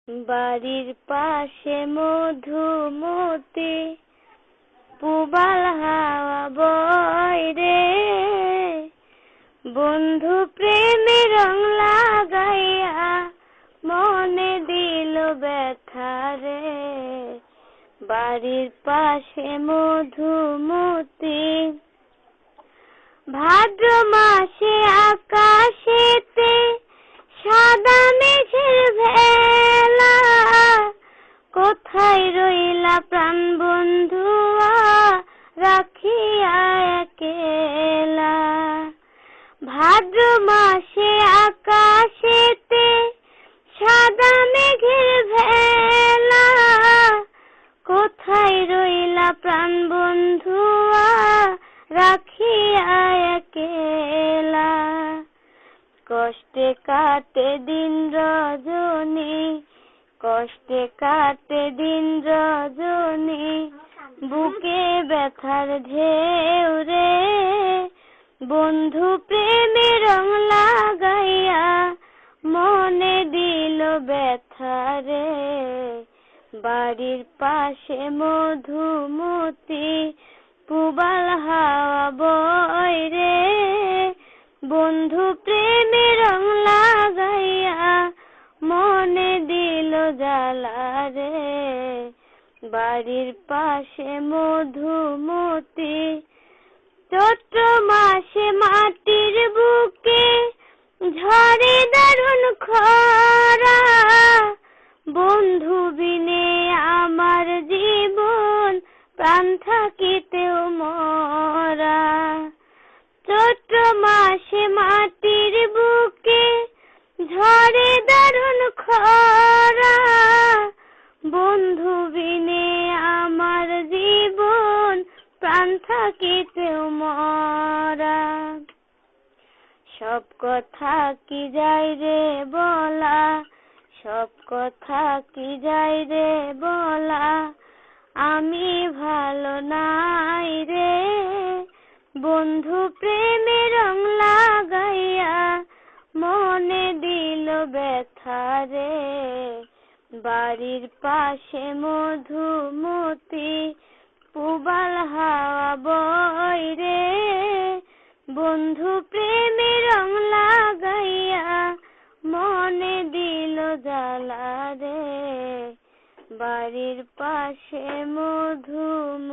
বাড়ির পাশে মধুমতি পুবাল হাওয়া বয় রে, বন্ধু প্রেমে রং লাগাইয়া মনে দিল ব্যথা রে। বাড়ির পাশে মধুমতি ভাদ্র মাসে আকাশেতে সাদা মেঘের ভেলা, কোথায় রইলা প্রাণ বন্ধুয়া রাখিয়া একেলা। ভাদ্র মাসে আকাশেতে সাদা মেঘের ভেলা, কোথায় রইলা প্রাণ বন্ধুয়া রাখিয়া একেলা। কষ্টে কাটে দিন রজনী, কষ্টে কাটে দিন রজনী, বুকে ব্যথার ঢেউ রে, বন্ধু প্রেমে রং লাগাইয়া মনে দিল ব্যথা রে। বাড়ির পাশে মধুমতি পুবাল হাওয়া বয় রে, বন্ধু প্রেমে রং লাগাইয়া মনে দিল জ্বালা রে। বাড়ির পাশে মধুমতি চৈত্র মাসে মাটির বুকে ঝরে দারুণ খরা, বন্ধু বিনে আমার জীবন প্রাণ থাকিতেও মরা। চৈত্র মাসে মাটির বুকে ঝরে দারুণ খরা, বন্ধু বিনে আমার জীবন প্রাণ থাকিতেও মরা। সব কথা কি যায় রে বলা, সব কথা কি যায় রে বলা, আমি ভালো নাই রে, বন্ধু প্রেমে রং লাগাইয়া মনে দিল ব্যথা রে। বাড়ির পাশে মধুমতি পুবাল হাওয়া বয় রে, বন্ধু প্রেমে রং লাগাইয়া মনে দিল জ্বালা রে। বাড়ির পাশে মধুমতি।